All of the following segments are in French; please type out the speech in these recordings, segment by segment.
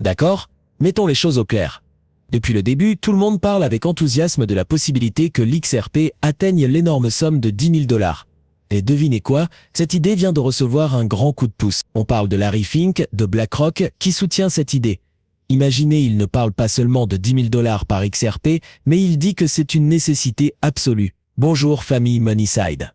D'accord? Mettons les choses au clair. Depuis le début, tout le monde parle avec enthousiasme de la possibilité que l'XRP atteigne l'énorme somme de 10 000 $. Et devinez quoi? Cette idée vient de recevoir un grand coup de pouce. On parle de Larry Fink, de BlackRock, qui soutient cette idée. Imaginez, il ne parle pas seulement de 10 000 $ par XRP, mais il dit que c'est une nécessité absolue. Bonjour famille Moneyside.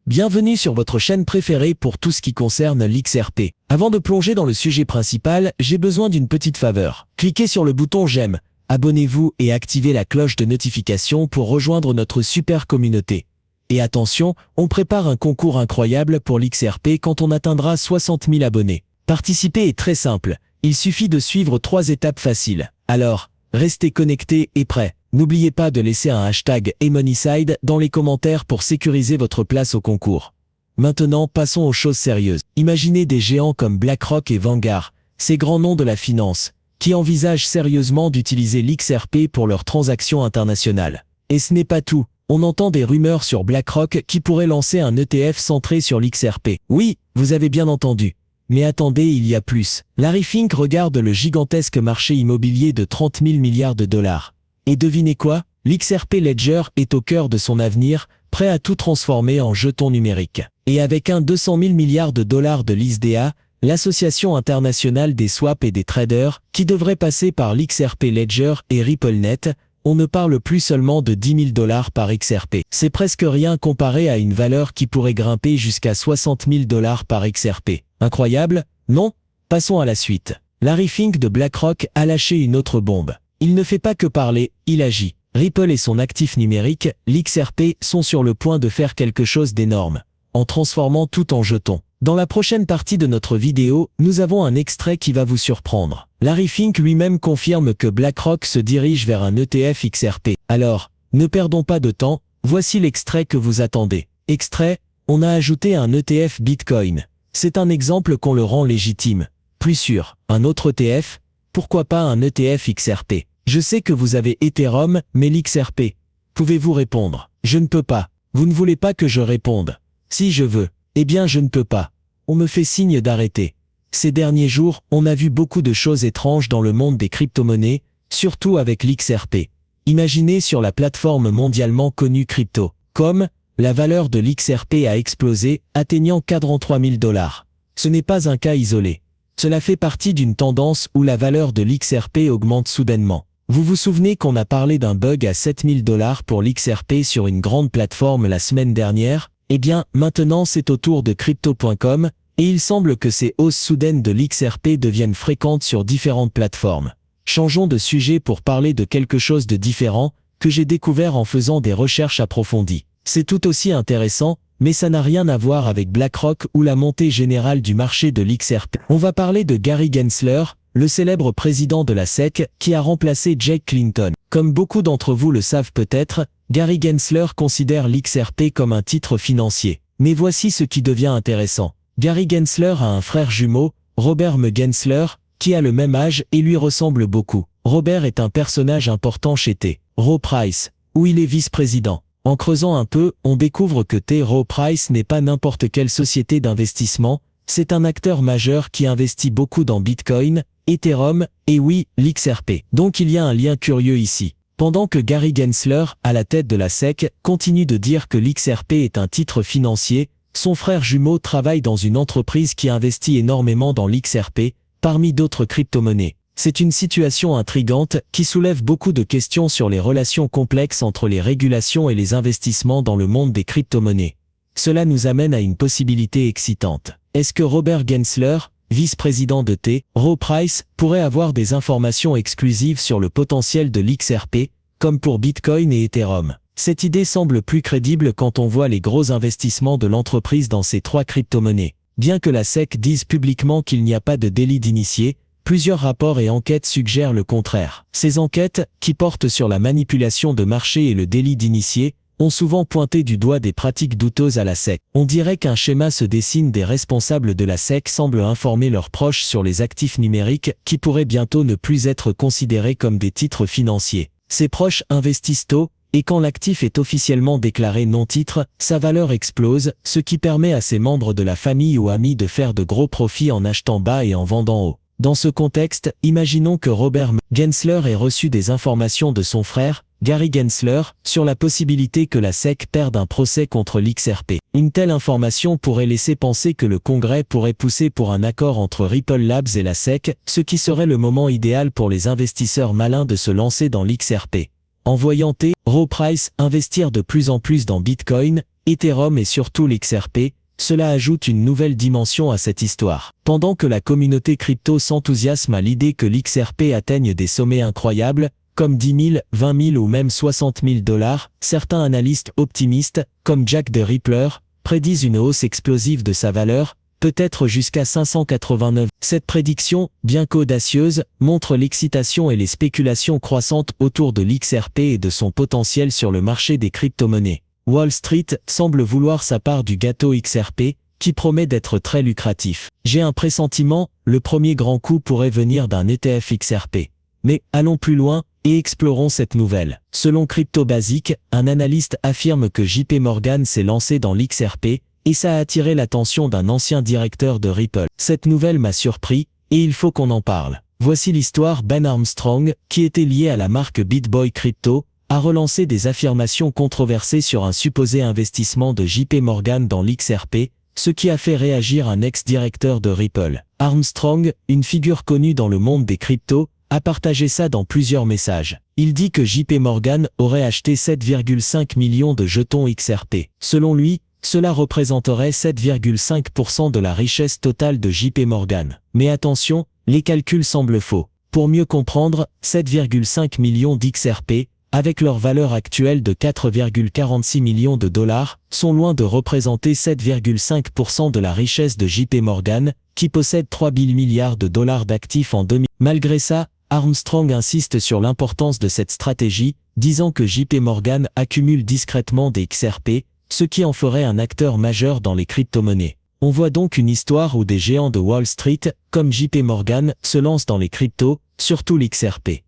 Bienvenue sur votre chaîne préférée pour tout ce qui concerne l'XRP. Avant de plonger dans le sujet principal, j'ai besoin d'une petite faveur. Cliquez sur le bouton j'aime, abonnez-vous et activez la cloche de notification pour rejoindre notre super communauté. Et attention, on prépare un concours incroyable pour l'XRP quand on atteindra 60 000 abonnés. Participer est très simple, il suffit de suivre 3 étapes faciles. Alors, restez connectés et prêts. N'oubliez pas de laisser un hashtag #Moneyside dans les commentaires pour sécuriser votre place au concours. Maintenant, passons aux choses sérieuses. Imaginez des géants comme BlackRock et Vanguard, ces grands noms de la finance, qui envisagent sérieusement d'utiliser l'XRP pour leurs transactions internationales. Et ce n'est pas tout. On entend des rumeurs sur BlackRock qui pourrait lancer un ETF centré sur l'XRP. Oui, vous avez bien entendu. Mais attendez, il y a plus. Larry Fink regarde le gigantesque marché immobilier de 30 000 milliards de $. Et devinez quoi? L'XRP Ledger est au cœur de son avenir, prêt à tout transformer en jetons numériques. Et avec un 200 000 milliards de $ de l'ISDA, l'Association internationale des swaps et des traders, qui devrait passer par l'XRP Ledger et RippleNet, on ne parle plus seulement de 10 000 $ par XRP. C'est presque rien comparé à une valeur qui pourrait grimper jusqu'à 60 000 $ par XRP. Incroyable, non? Passons à la suite. Larry Fink de BlackRock a lâché une autre bombe. Il ne fait pas que parler, il agit. Ripple et son actif numérique, l'XRP, sont sur le point de faire quelque chose d'énorme, en transformant tout en jetons. Dans la prochaine partie de notre vidéo, nous avons un extrait qui va vous surprendre. Larry Fink lui-même confirme que BlackRock se dirige vers un ETF XRP. Alors, ne perdons pas de temps, voici l'extrait que vous attendez. Extrait, on a ajouté un ETF Bitcoin. C'est un exemple qu'on le rend légitime. Plus sûr, un autre ETF? Pourquoi pas un ETF XRP? Je sais que vous avez Ethereum, mais l'XRP. Pouvez-vous répondre? Je ne peux pas. Vous ne voulez pas que je réponde? Si je veux. Eh bien je ne peux pas. On me fait signe d'arrêter. Ces derniers jours, on a vu beaucoup de choses étranges dans le monde des crypto-monnaies, surtout avec l'XRP. Imaginez sur la plateforme mondialement connue Crypto.com, la valeur de l'XRP a explosé, atteignant 43 000 $. Ce n'est pas un cas isolé. Cela fait partie d'une tendance où la valeur de l'XRP augmente soudainement. Vous vous souvenez qu'on a parlé d'un bug à 7 000 $ pour l'XRP sur une grande plateforme la semaine dernière? Eh bien, maintenant c'est au tour de Crypto.com, et il semble que ces hausses soudaines de l'XRP deviennent fréquentes sur différentes plateformes. Changeons de sujet pour parler de quelque chose de différent, que j'ai découvert en faisant des recherches approfondies. C'est tout aussi intéressant, mais ça n'a rien à voir avec BlackRock ou la montée générale du marché de l'XRP. On va parler de Gary Gensler, le célèbre président de la SEC, qui a remplacé Jake Clinton. Comme beaucoup d'entre vous le savent peut-être, Gary Gensler considère l'XRP comme un titre financier. Mais voici ce qui devient intéressant. Gary Gensler a un frère jumeau, Robert M. Gensler, qui a le même âge et lui ressemble beaucoup. Robert est un personnage important chez T. Rowe Price, où il est vice-président. En creusant un peu, on découvre que T. Rowe Price n'est pas n'importe quelle société d'investissement, c'est un acteur majeur qui investit beaucoup dans Bitcoin, Ethereum, et oui, l'XRP. Donc il y a un lien curieux ici. Pendant que Gary Gensler, à la tête de la SEC, continue de dire que l'XRP est un titre financier, son frère jumeau travaille dans une entreprise qui investit énormément dans l'XRP, parmi d'autres crypto-monnaies. C'est une situation intrigante qui soulève beaucoup de questions sur les relations complexes entre les régulations et les investissements dans le monde des crypto-monnaies. Cela nous amène à une possibilité excitante. Est-ce que Robert Gensler, vice-président de T. Rowe Price, pourrait avoir des informations exclusives sur le potentiel de l'XRP, comme pour Bitcoin et Ethereum? Cette idée semble plus crédible quand on voit les gros investissements de l'entreprise dans ces 3 crypto-monnaies. Bien que la SEC dise publiquement qu'il n'y a pas de délit d'initié, plusieurs rapports et enquêtes suggèrent le contraire. Ces enquêtes, qui portent sur la manipulation de marché et le délit d'initié, ont souvent pointé du doigt des pratiques douteuses à la SEC. On dirait qu'un schéma se dessine. Des responsables de la SEC semblent informer leurs proches sur les actifs numériques qui pourraient bientôt ne plus être considérés comme des titres financiers. Ces proches investissent tôt, et quand l'actif est officiellement déclaré non-titre, sa valeur explose, ce qui permet à ses membres de la famille ou amis de faire de gros profits en achetant bas et en vendant haut. Dans ce contexte, imaginons que Robert Gensler ait reçu des informations de son frère, Gary Gensler, sur la possibilité que la SEC perde un procès contre l'XRP. Une telle information pourrait laisser penser que le Congrès pourrait pousser pour un accord entre Ripple Labs et la SEC, ce qui serait le moment idéal pour les investisseurs malins de se lancer dans l'XRP. En voyant T. Rowe Price investir de plus en plus dans Bitcoin, Ethereum et surtout l'XRP, cela ajoute une nouvelle dimension à cette histoire. Pendant que la communauté crypto s'enthousiasme à l'idée que l'XRP atteigne des sommets incroyables, comme 10 000, 20 000 ou même 60 000 $, certains analystes optimistes, comme Jack the Rippler, prédisent une hausse explosive de sa valeur, peut-être jusqu'à 589. Cette prédiction, bien qu'audacieuse, montre l'excitation et les spéculations croissantes autour de l'XRP et de son potentiel sur le marché des crypto-monnaies. Wall Street semble vouloir sa part du gâteau XRP, qui promet d'être très lucratif. J'ai un pressentiment, le premier grand coup pourrait venir d'un ETF XRP. Mais, allons plus loin, et explorons cette nouvelle. Selon Crypto Basic, un analyste affirme que JP Morgan s'est lancé dans l'XRP, et ça a attiré l'attention d'un ancien directeur de Ripple. Cette nouvelle m'a surpris, et il faut qu'on en parle. Voici l'histoire. Ben Armstrong, qui était lié à la marque BitBoy Crypto, a relancé des affirmations controversées sur un supposé investissement de JP Morgan dans l'XRP, ce qui a fait réagir un ex-directeur de Ripple. Armstrong, une figure connue dans le monde des cryptos, a partagé ça dans plusieurs messages. Il dit que JP Morgan aurait acheté 7,5 millions de jetons XRP. Selon lui, cela représenterait 7,5% de la richesse totale de JP Morgan. Mais attention, les calculs semblent faux. Pour mieux comprendre, 7,5 millions d'XRP, avec leur valeur actuelle de 4,46 millions de $, sont loin de représenter 7,5% de la richesse de JP Morgan, qui possède 3 000 milliards de dollars d'actifs en 2000. Malgré ça, Armstrong insiste sur l'importance de cette stratégie, disant que JP Morgan accumule discrètement des XRP, ce qui en ferait un acteur majeur dans les crypto-monnaies. On voit donc une histoire où des géants de Wall Street, comme JP Morgan, se lancent dans les cryptos, surtout l'XRP.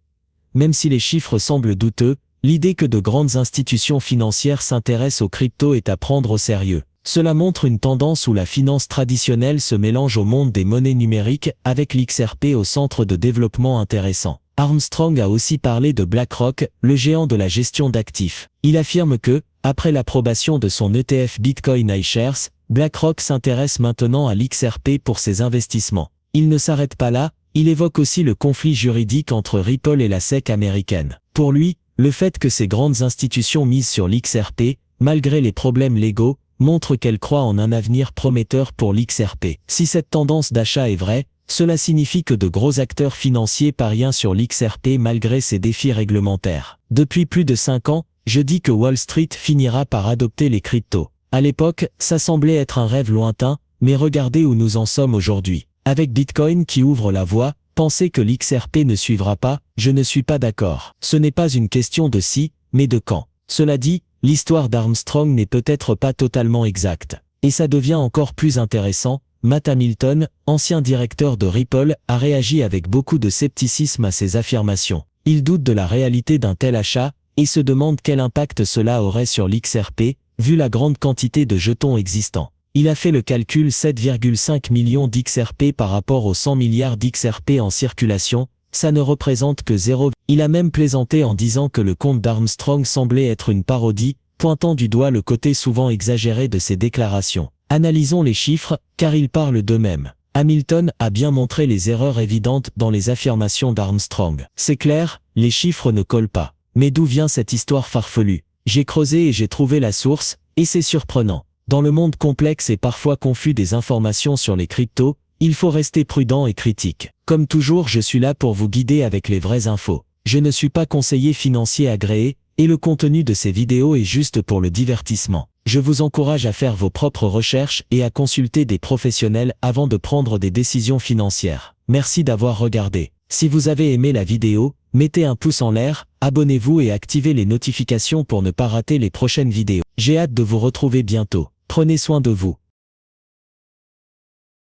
Même si les chiffres semblent douteux, l'idée que de grandes institutions financières s'intéressent aux cryptos est à prendre au sérieux. Cela montre une tendance où la finance traditionnelle se mélange au monde des monnaies numériques, avec l'XRP au centre de développement intéressant. Armstrong a aussi parlé de BlackRock, le géant de la gestion d'actifs. Il affirme que, après l'approbation de son ETF Bitcoin iShares, BlackRock s'intéresse maintenant à l'XRP pour ses investissements. Il ne s'arrête pas là, il évoque aussi le conflit juridique entre Ripple et la SEC américaine. Pour lui, le fait que ces grandes institutions misent sur l'XRP, malgré les problèmes légaux, montre qu'elles croient en un avenir prometteur pour l'XRP. Si cette tendance d'achat est vraie, cela signifie que de gros acteurs financiers parient sur l'XRP malgré ces défis réglementaires. Depuis plus de 5 ans, je dis que Wall Street finira par adopter les cryptos. À l'époque, ça semblait être un rêve lointain, mais regardez où nous en sommes aujourd'hui. Avec Bitcoin qui ouvre la voie, penser que l'XRP ne suivra pas, je ne suis pas d'accord. Ce n'est pas une question de si, mais de quand. Cela dit, l'histoire d'Armstrong n'est peut-être pas totalement exacte. Et ça devient encore plus intéressant. Matt Hamilton, ancien directeur de Ripple, a réagi avec beaucoup de scepticisme à ces affirmations. Il doute de la réalité d'un tel achat, et se demande quel impact cela aurait sur l'XRP, vu la grande quantité de jetons existants. Il a fait le calcul 7,5 millions d'XRP par rapport aux 100 milliards d'XRP en circulation, ça ne représente que 0. Il a même plaisanté en disant que le compte d'Armstrong semblait être une parodie, pointant du doigt le côté souvent exagéré de ses déclarations. Analysons les chiffres, car ils parlent d'eux-mêmes. Hamilton a bien montré les erreurs évidentes dans les affirmations d'Armstrong. C'est clair, les chiffres ne collent pas. Mais d'où vient cette histoire farfelue? J'ai creusé et j'ai trouvé la source, et c'est surprenant. Dans le monde complexe et parfois confus des informations sur les cryptos, il faut rester prudent et critique. Comme toujours, je suis là pour vous guider avec les vraies infos. Je ne suis pas conseiller financier agréé, et le contenu de ces vidéos est juste pour le divertissement. Je vous encourage à faire vos propres recherches et à consulter des professionnels avant de prendre des décisions financières. Merci d'avoir regardé. Si vous avez aimé la vidéo, mettez un pouce en l'air, abonnez-vous et activez les notifications pour ne pas rater les prochaines vidéos. J'ai hâte de vous retrouver bientôt. Prenez soin de vous.